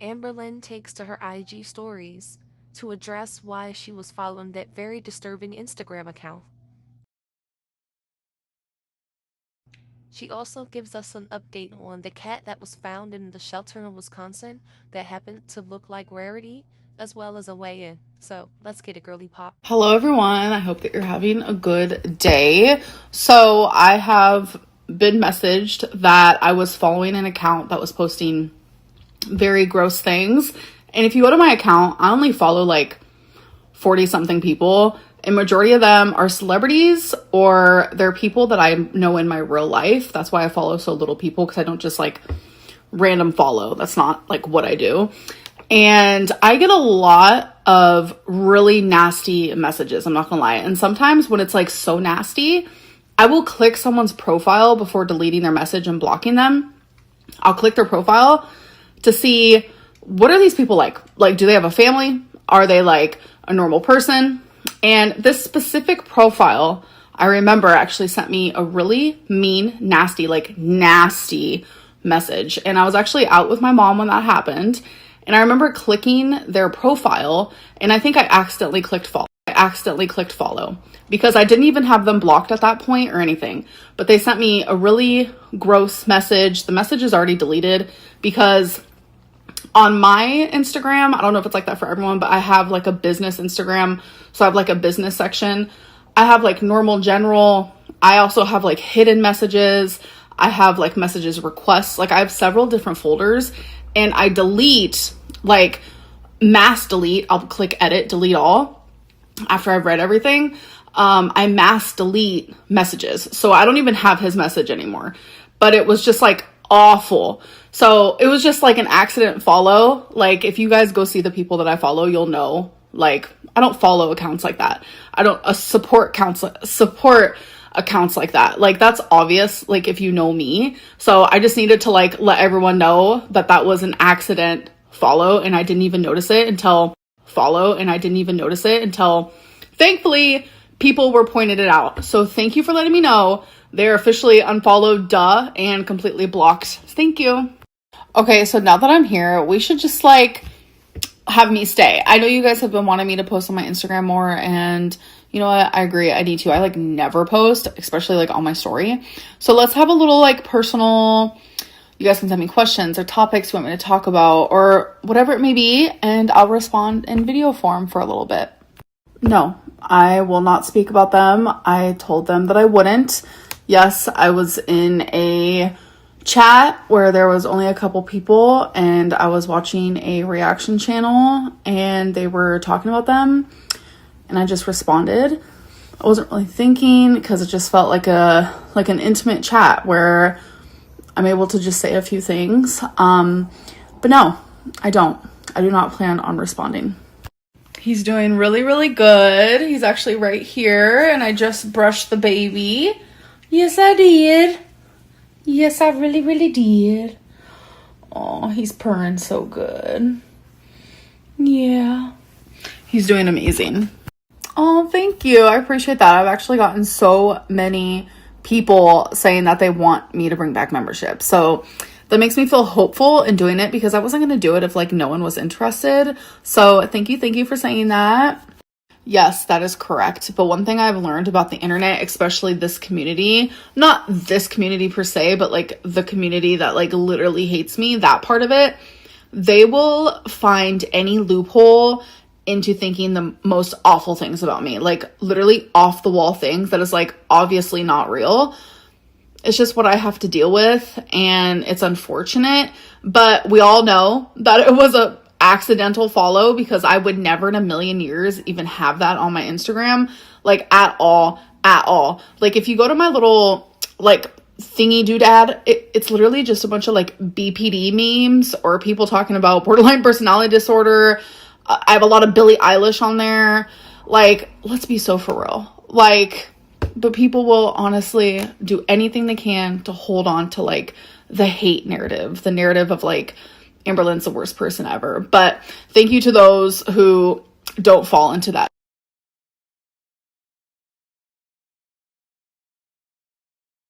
Amberlynn takes to her IG stories to address why she was following that very disturbing Instagram account. She also gives us an update on the cat that was found in the shelter in Wisconsin that happened to look like Rarity, as well as a weigh-in. So let's get it, girly pop. Hello, everyone. I hope that you're having a good day. So I have been messaged that I was following an account that was posting very gross things. And if you go to my account, I only follow like 40 something people, and majority of them are celebrities or they're people that I know in my real life. That's why I follow so little people, because I don't just like random follow. That's not like what I do. And I get a lot of really nasty messages, I'm not gonna lie. And sometimes when it's like so nasty, I will click someone's profile before deleting their message and blocking them. I'll click their profile to see, what are these people like? Like, do they have a family? Are they like a normal person? And this specific profile, I remember, actually sent me a really mean, nasty message. And I was actually out with my mom when that happened. And I remember clicking their profile, and I think I accidentally clicked follow because I didn't even have them blocked at that point or anything. But they sent me a really gross message. The message is already deleted because on my Instagram, I don't know if it's like that for everyone, but I have like a business Instagram. So I have like a business section. I have like normal, general. I also have like hidden messages. I have like messages, requests. Like I have several different folders, and I delete, like mass delete. I'll click edit, delete all after I've read everything. I mass delete messages. So I don't even have his message anymore, but it was just like awful. So it was just like an accident follow. Like if you guys go see the people that I follow, you'll know, like I don't follow accounts like that. I don't support accounts like that. Like that's obvious, like if you know me. So I just needed to like let everyone know that that was an accident follow, and I didn't even notice it until thankfully people were pointed it out. So thank you for letting me know. They're officially unfollowed, and completely blocked. Thank you. Okay, so now that I'm here, we should just like have me stay. I know you guys have been wanting me to post on my Instagram more, and you know what? I agree. I need to. I like never post, especially like on my story. So let's have a little like personal, you guys can send me questions or topics you want me to talk about or whatever it may be, and I'll respond in video form for a little bit. No, I will not speak about them. I told them that I wouldn't. Yes, I was in a chat where there was only a couple people, and I was watching a reaction channel and they were talking about them, and I just responded. I wasn't really thinking because it just felt like an intimate chat where I'm able to just say a few things. But no, I don't. I do not plan on responding. He's doing really, really good. He's actually right here, and I just brushed the baby. Yes, I did. Yes, I really, really did. Oh, he's purring so good. Yeah. He's doing amazing. Oh, thank you. I appreciate that. I've actually gotten so many people saying that they want me to bring back membership. So that makes me feel hopeful in doing it, because I wasn't going to do it if like no one was interested. So thank you for saying that. Yes, that is correct. But one thing I've learned about the internet, especially this community, not this community per se, but like the community that like literally hates me, that part of it, they will find any loophole into thinking the most awful things about me, like literally off the wall things that is like obviously not real. It's just what I have to deal with, and it's unfortunate, but we all know that it was a accidental follow, because I would never in a million years even have that on my Instagram, like at all. Like if you go to my little like thingy doodad, it's literally just a bunch of like BPD memes or people talking about borderline personality disorder. I have a lot of Billie Eilish on there. Like, let's be so for real. Like, but people will honestly do anything they can to hold on to like the hate narrative, the narrative of like Amberlynn's the worst person ever. But thank you to those who don't fall into that.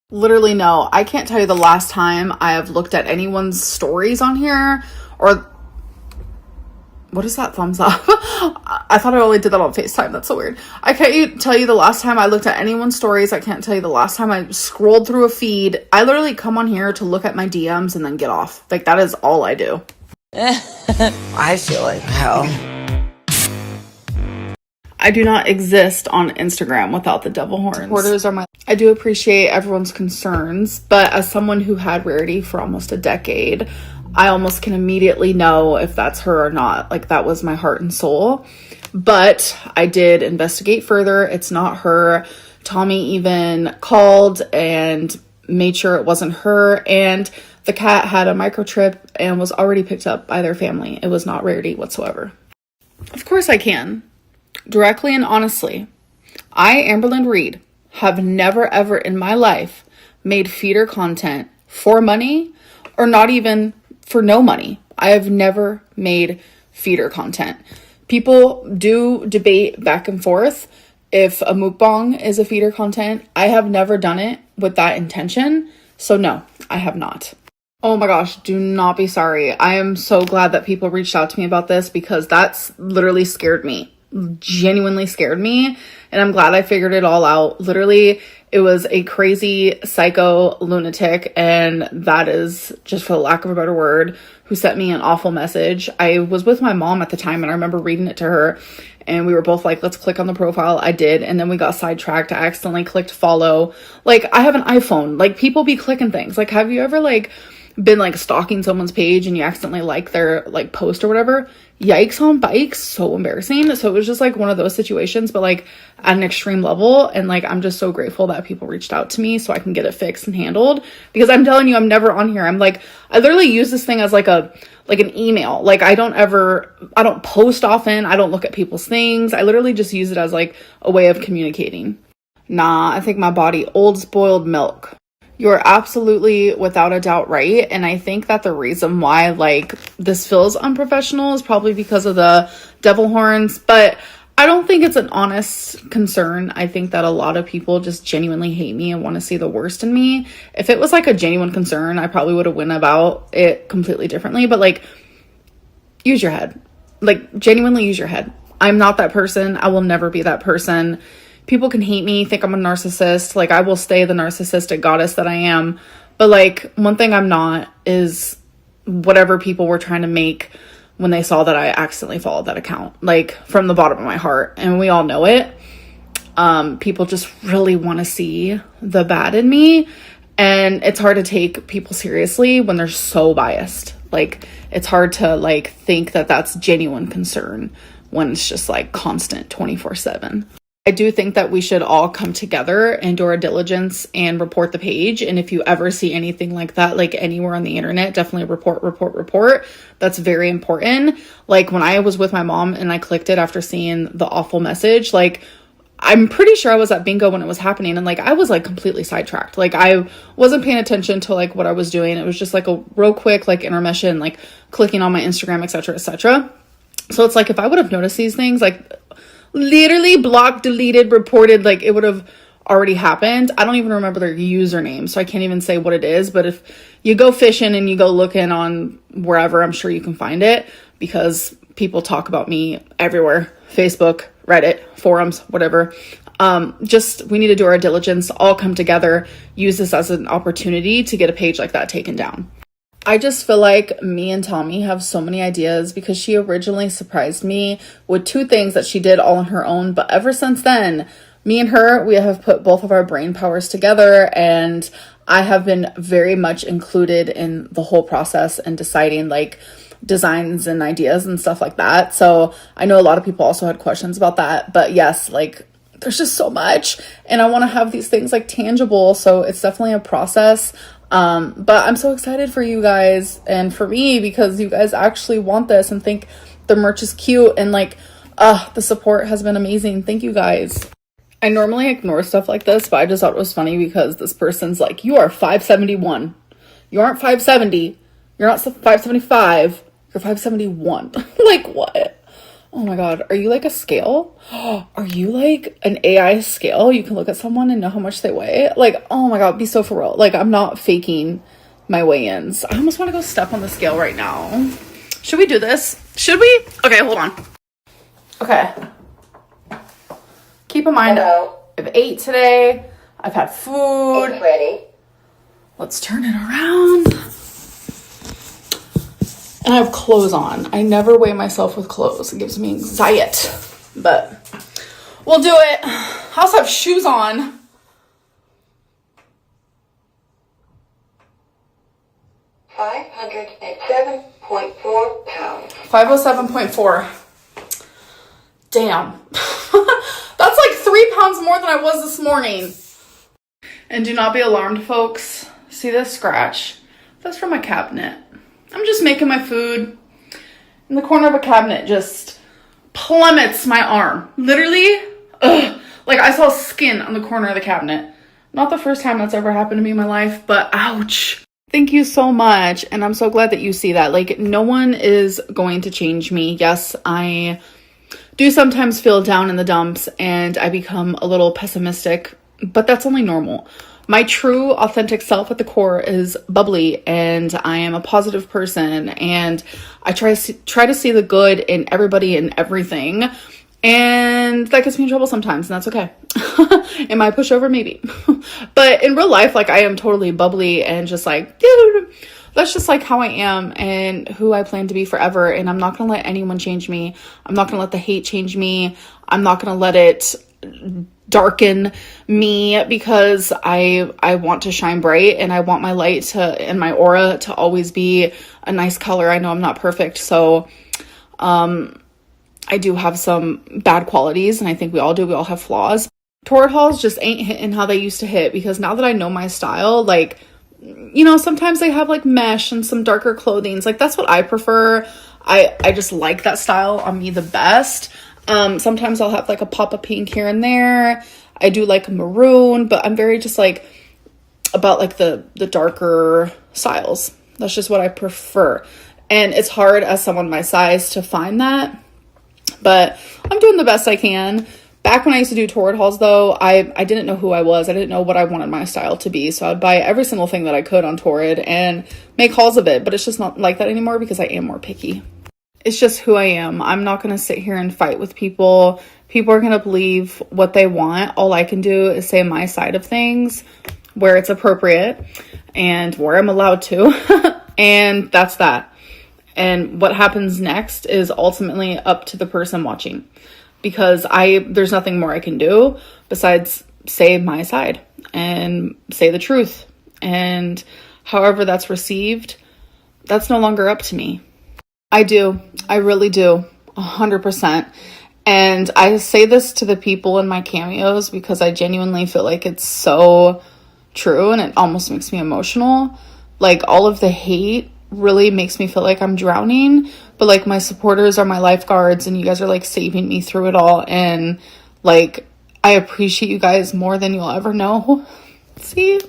Literally, no. I can't tell you the last time I have looked at anyone's stories on here, or What is that thumbs up? I thought I only did that on FaceTime. That's so weird. I can't tell you the last time I looked at anyone's stories. I can't tell you the last time I scrolled through a feed. I literally come on here to look at my DMs and then get off. Like, that is all I do. I feel like hell. I do not exist on Instagram without the devil horns. Supporters are my... I do appreciate everyone's concerns, but as someone who had Rarity for almost a decade, I almost can immediately know if that's her or not. Like, that was my heart and soul. But I did investigate further. It's not her. Tommy even called and made sure it wasn't her. And the cat had a microchip and was already picked up by their family. It was not Rarity whatsoever. Of course I can. Directly and honestly, I, Amberlynn Reed, have never ever in my life made feeder content for money or not even for no money. I have never made feeder content. People do debate back and forth if a mukbang is a feeder content. I have never done it with that intention. So no, I have not. Oh my gosh, do not be sorry. I am so glad that people reached out to me about this because that's literally scared me. Genuinely scared me. And I'm glad I figured it all out. Literally, it was a crazy psycho lunatic, and that is, just for the lack of a better word, who sent me an awful message. I was with my mom at the time, and I remember reading it to her, and we were both like, let's click on the profile. I did, and then we got sidetracked. I accidentally clicked follow. Like, I have an iPhone. Like, people be clicking things. Like, have you ever, like, been, like, stalking someone's page and you accidentally like their, like, post or whatever? Yikes on bikes. So embarrassing. So it was just, like, one of those situations, but, like, at an extreme level. And, like, I'm just so grateful that people reached out to me so I can get it fixed and handled, because I'm telling you, I'm never on here. I'm like, I literally use this thing as, like, an email. Like, I don't post often. I don't look at people's things. I literally just use it as, like, a way of communicating. Nah, I think my body old spoiled milk. You're absolutely without a doubt right. And I think that the reason why, like, this feels unprofessional is probably because of the devil horns, but I don't think it's an honest concern. I think that a lot of people just genuinely hate me and want to see the worst in me. If it was like a genuine concern, I probably would have went about it completely differently, but like, use your head. Like, genuinely use your head. I'm not that person. I will never be that person. People can hate me, think I'm a narcissist. Like, I will stay the narcissistic goddess that I am. But, like, one thing I'm not is whatever people were trying to make when they saw that I accidentally followed that account. Like, from the bottom of my heart. And we all know it. People just really want to see the bad in me. And it's hard to take people seriously when they're so biased. Like, it's hard to, like, think that that's genuine concern when it's just, like, constant 24/7. I do think that we should all come together and do our diligence and report the page. And if you ever see anything like that, like anywhere on the internet, definitely report. That's very important. Like, when I was with my mom and I clicked it after seeing the awful message, like, I'm pretty sure I was at bingo when it was happening. And like, I was like completely sidetracked. Like, I wasn't paying attention to like what I was doing. It was just like a real quick, like, intermission, like clicking on my Instagram, etc., etc. So it's like, if I would have noticed these things, like, literally blocked, deleted, reported, like, it would have already happened. I don't even remember their username, so I can't even say what it is. But if you go fishing and you go looking on wherever, I'm sure you can find it, because people talk about me everywhere. Facebook, Reddit, forums, whatever. We need to do our diligence, all come together, use this as an opportunity to get a page like that taken down. I just feel like me and Tommy have so many ideas, because she originally surprised me with 2 things that she did all on her own. But ever since then, me and her, we have put both of our brain powers together, and I have been very much included in the whole process and deciding like designs and ideas and stuff like that. So I know a lot of people also had questions about that, but yes, like, there's just so much, and I want to have these things like tangible. So it's definitely a process. But I'm so excited for you guys and for me, because you guys actually want this and think the merch is cute, and like, the support has been amazing. Thank you guys. I normally ignore stuff like this, but I just thought it was funny because this person's like, you are 571. You aren't 570. You're not 575. You're 571. Like, what? Oh my God. Are you like a scale? Are you like an AI scale? You can look at someone and know how much they weigh. Like, oh my God, be so for real. Like, I'm not faking my weigh-ins. I almost want to go step on the scale right now. Should we do this? Should we? Okay, hold on. Okay. Keep in mind, I've ate today. I've had food. It's ready. Let's turn it around. And I have clothes on. I never weigh myself with clothes. It gives me anxiety. But we'll do it. I also have shoes on. 507.4 pounds. 507.4. Damn. That's like 3 pounds more than I was this morning. And do not be alarmed, folks. See this scratch? That's from my cabinet. I'm just making my food. In the corner of a cabinet just plummets my arm. Literally, ugh. Like I saw skin on the corner of the cabinet. Not the first time that's ever happened to me in my life, but ouch. Thank you so much. And I'm so glad that you see that. Like, no one is going to change me. Yes, I do sometimes feel down in the dumps and I become a little pessimistic, but that's only normal. My true authentic self at the core is bubbly and I am a positive person and I try to see the good in everybody and everything. And that gets me in trouble sometimes, and that's okay. Am I a pushover? Maybe. But in real life, like, I am totally bubbly and just like, that's just like how I am and who I plan to be forever. And I'm not going to let anyone change me. I'm not going to let the hate change me. I'm not going to let it darken me because I want to shine bright and I want my light to and my aura to always be a nice color. I know I'm not perfect. So, I do have some bad qualities and I think we all do. We all have flaws. Torrid hauls just ain't hitting how they used to hit because now that I know my style, like, you know, sometimes they have like mesh and some darker clothing. Like that's what I prefer. I just like that style on me the best. Sometimes I'll have like a pop of pink here and there. I do like maroon, but I'm very just like about like the darker styles. That's just what I prefer. And it's hard as someone my size to find that. But I'm doing the best I can. Back when I used to do Torrid hauls, though, I didn't know who I was. I didn't know what I wanted my style to be. So I'd buy every single thing that I could on Torrid and make hauls of it. But it's just not like that anymore because I am more picky. It's just who I am. I'm not going to sit here and fight with people. People are going to believe what they want. All I can do is say my side of things where it's appropriate and where I'm allowed to. And that's that. And what happens next is ultimately up to the person watching because there's nothing more I can do besides say my side and say the truth. And however that's received, that's no longer up to me. I do. I really do. 100%. And I say this to the people in my cameos because I genuinely feel like it's so true and it almost makes me emotional. Like all of the hate really makes me feel like I'm drowning, but like my supporters are my lifeguards and you guys are like saving me through it all. And like, I appreciate you guys more than you'll ever know. See,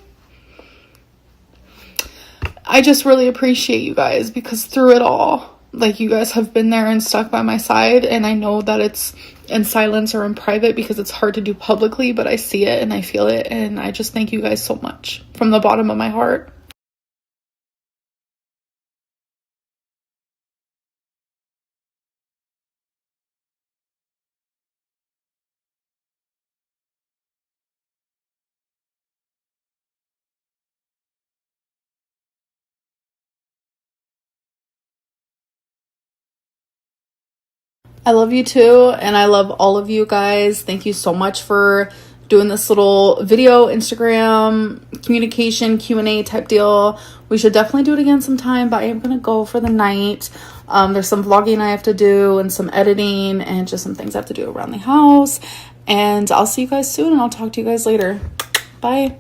I just really appreciate you guys because through it all, like you guys have been there and stuck by my side. And I know that it's in silence or in private because it's hard to do publicly, but I see it and I feel it. And I just thank you guys so much from the bottom of my heart. I love you too, and I love all of you guys. Thank you so much for doing this little video, Instagram, communication, Q&A type deal. We should definitely do it again sometime, but I am going to go for the night. There's some vlogging I have to do and some editing and just some things I have to do around the house. And I'll see you guys soon, and I'll talk to you guys later. Bye.